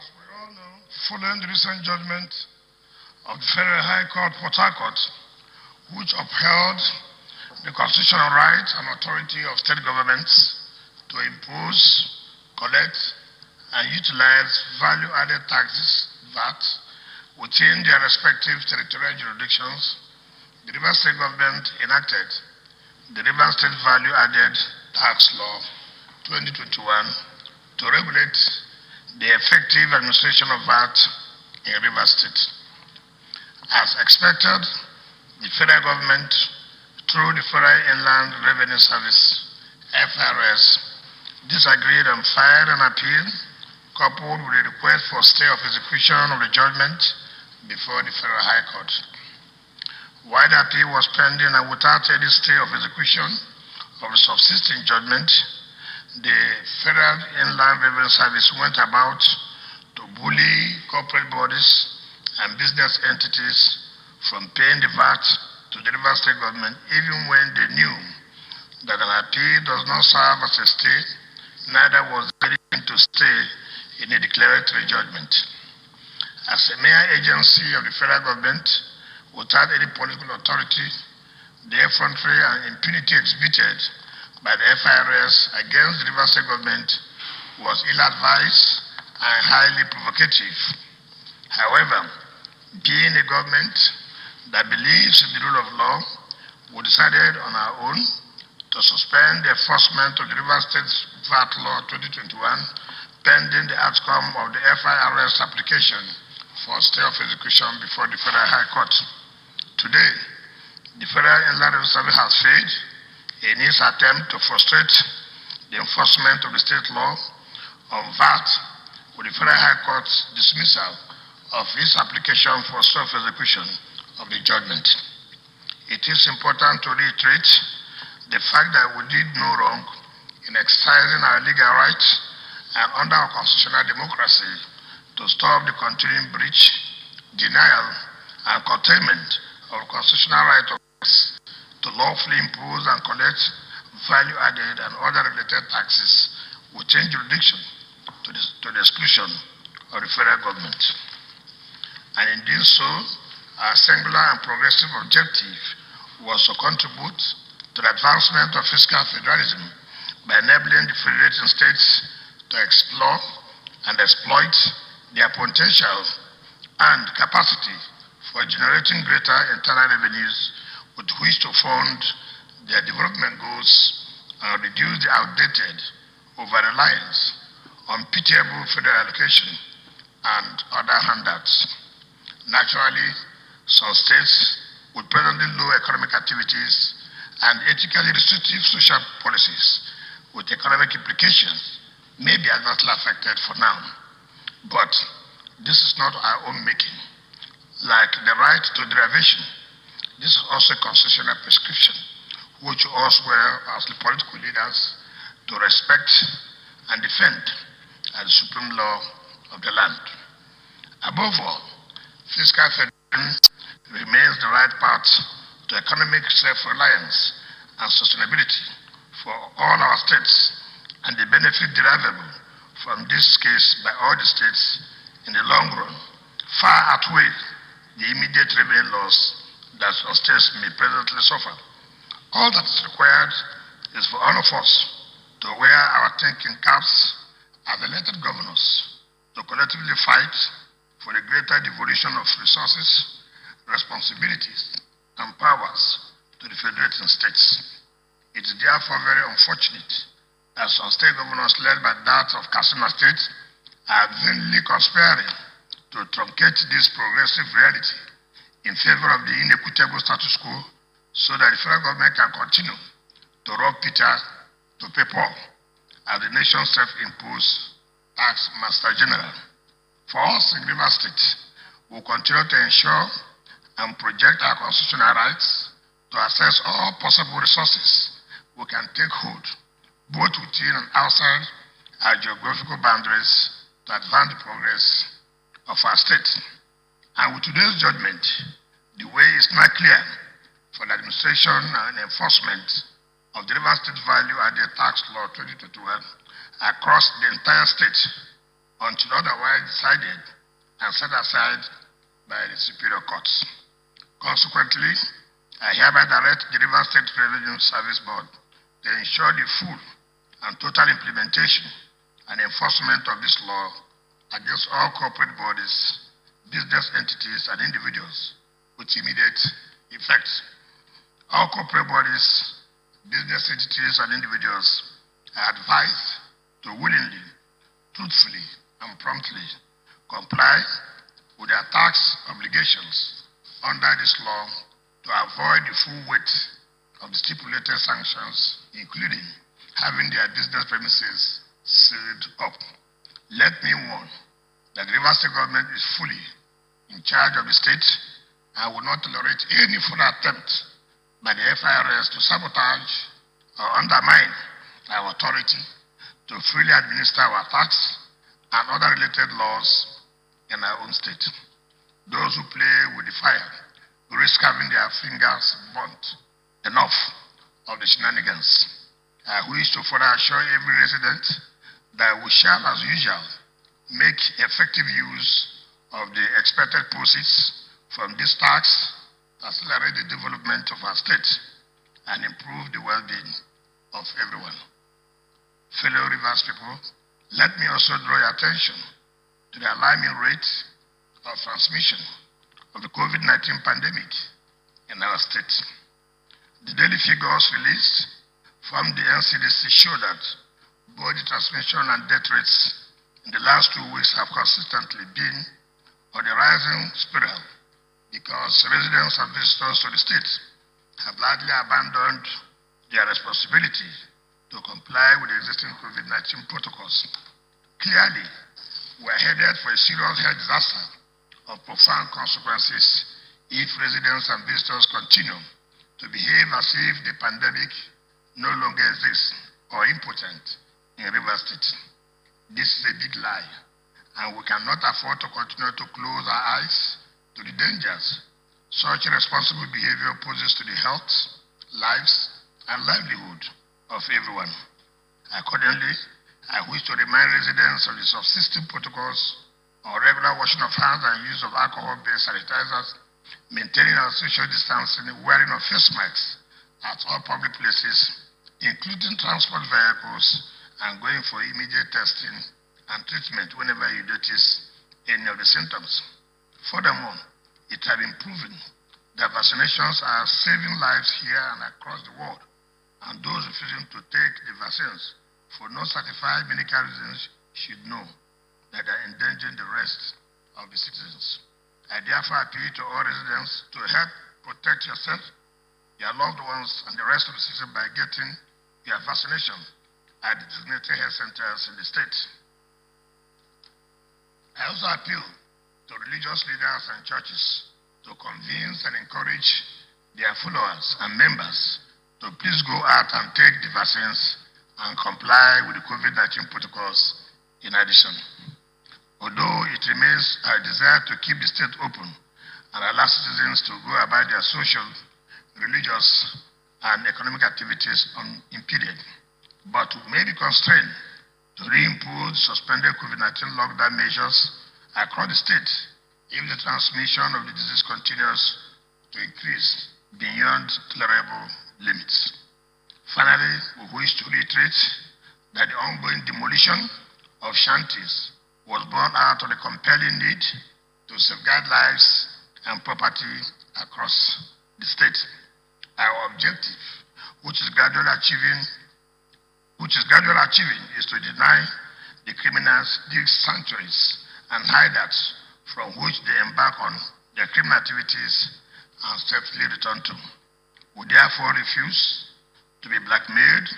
As we all know, following the recent judgment of the Federal High Court, Port Harcourt, which upheld the constitutional right and authority of state governments to impose, collect, and utilize value-added taxes, VAT, within their respective territorial jurisdictions, the Rivers State government enacted the Rivers State Value-Added Tax Law 2021 to regulate the effective administration of VAT in Rivers State. As expected, the federal government, through the Federal Inland Revenue Service, FRS, disagreed and filed an appeal coupled with a request for stay of execution of the judgment before the Federal High Court. While the appeal was pending and without any stay of execution of the subsisting judgment, the Federal Inland Revenue Service went about to bully corporate bodies and business entities from paying the VAT to the Rivers State government, even when they knew that an appeal does not serve as a stay, neither was there to stay in a declaratory judgment. As a mere agency of the federal government, without any political authority, the effrontery and impunity exhibited by the FIRS against the Rivers State government was ill-advised and highly provocative. However, being a government that believes in the rule of law, we decided on our own to suspend the enforcement of the Rivers State VAT Law 2021 pending the outcome of the FIRS application for stay of execution before the Federal High Court. Today, the Federal Inland Revenue Service has failed in its attempt to frustrate the enforcement of the state law on VAT with the Federal High Court's dismissal of its application for stay of execution of the judgment. It is important to reiterate the fact that we did no wrong in exercising our legal rights and under our constitutional democracy to stop the continuing breach, denial, and curtailment of constitutional right of to lawfully impose and collect value-added and other related taxes within jurisdiction to the exclusion of the federal government. And in doing so, our singular and progressive objective was to contribute to the advancement of fiscal federalism by enabling the federating states to explore and exploit their potential and capacity for generating greater internal revenues with which to fund their development goals and reduce the outdated over-reliance on pitiable federal allocation and other handouts. Naturally, some states with presently low economic activities and ethically restrictive social policies with economic implications may be adversely affected for now. But this is not our own making. Like the right to derivation, this is also a constitutional prescription, which we also were, as the political leaders, to respect and defend as the supreme law of the land. Above all, fiscal federalism remains the right path to economic self-reliance and sustainability for all our states, and the benefit derivable from this case by all the states in the long run far outweigh the immediate revenue loss that some states may presently suffer. All that is required is for all of us to wear our thinking caps as elected governors to collectively fight for the greater devolution of resources, responsibilities, and powers to the federating states. It is therefore very unfortunate that some state governors led by that of Katsina State are vainly conspiring to truncate this progressive reality in favor of the inequitable status quo so that the federal government can continue to rob Peter to pay Paul as the nation's self-imposed tax master general. For us in Rivers State, we will continue to ensure and project our constitutional rights to access all possible resources we can take hold, both within and outside our geographical boundaries, to advance the progress of our state. And with today's judgment, the way is now clear for the administration and enforcement of the Rivers State Value-Added Tax Law 2021 across the entire state, until otherwise decided and set aside by the superior courts. Consequently, I hereby direct the Rivers State Revenue Service Board to ensure the full and total implementation and enforcement of this law against all corporate bodies, business entities, and individuals with immediate effect. All corporate bodies, business entities, and individuals are advised to willingly, truthfully, and promptly comply with their tax obligations under this law to avoid the full weight of the stipulated sanctions, including having their business premises sealed up. Let me warn that the Rivers State government is fully in charge of the state and will not tolerate any further attempt by the FIRS to sabotage or undermine our authority to freely administer our tax and other related laws in our own state. Those who play with the fire will risk having their fingers burnt. Enough of the shenanigans. I wish to further assure every resident that we shall, as usual, make effective use of the expected proceeds from this tax to accelerate the development of our state and improve the well-being of everyone. Fellow Rivers people, let me also draw your attention to the alarming rate of transmission of the COVID-19 pandemic in our state. The daily figures released from the NCDC show that both the transmission and death rates in the last 2 weeks have consistently been on the rising spiral because residents and visitors to the state have largely abandoned their responsibility to comply with the existing COVID-19 protocols. Clearly, we are headed for a serious health disaster of profound consequences if residents and visitors continue to behave as if the pandemic no longer exists or impotent in Rivers State. This is a big lie, and we cannot afford to continue to close our eyes to the dangers such irresponsible behavior poses to the health, lives, and livelihood of everyone. Accordingly, I wish to remind residents of the subsisting protocols on regular washing of hands and use of alcohol-based sanitizers, maintaining our social distancing, wearing of face masks at all public places, including transport vehicles, and going for immediate testing and treatment whenever you notice any of the symptoms. Furthermore, it has been proven that vaccinations are saving lives here and across the world, and those refusing to take the vaccines for non-certified medical reasons should know that they are endangering the rest of the citizens. I therefore appeal to all residents to help protect yourself, your loved ones, and the rest of the citizens by getting your vaccination at the designated health centers in the state. I also appeal to religious leaders and churches to convince and encourage their followers and members to please go out and take the vaccines and comply with the COVID-19 protocols in addition. Although it remains our desire to keep the state open and allow citizens to go about their social, religious, and economic activities unimpeded, but we may be constrained to reimpose suspended COVID-19 lockdown measures across the state if the transmission of the disease continues to increase beyond tolerable limits. Finally, we wish to reiterate that the ongoing demolition of shanties was born out of the compelling need to safeguard lives and property across the state. Our objective, which is gradually achieving, is to deny the criminals these sanctuaries and hideouts from which they embark on their criminal activities and safely return to. We therefore refuse to be blackmailed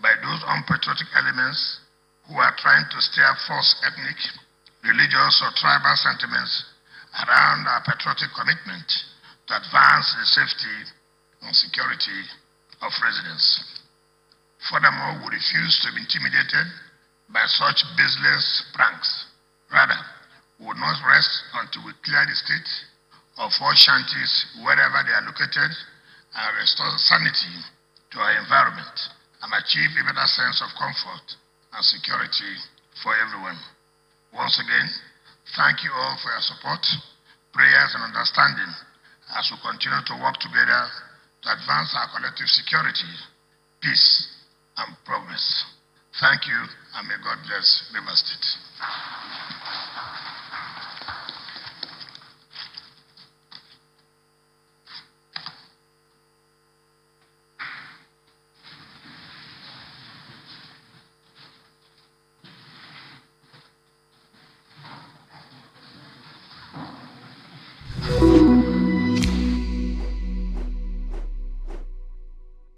by those unpatriotic elements who are trying to stir false ethnic, religious, or tribal sentiments around our patriotic commitment to advance the safety and security of residents. Furthermore, we refuse to be intimidated by such baseless pranks. Rather, we will not rest until we clear the state of all shanties wherever they are located and restore sanity to our environment and achieve a better sense of comfort and security for everyone. Once again, thank you all for your support, prayers, and understanding as we continue to work together to advance our collective security, peace, and progress. Thank you, and may God bless River State.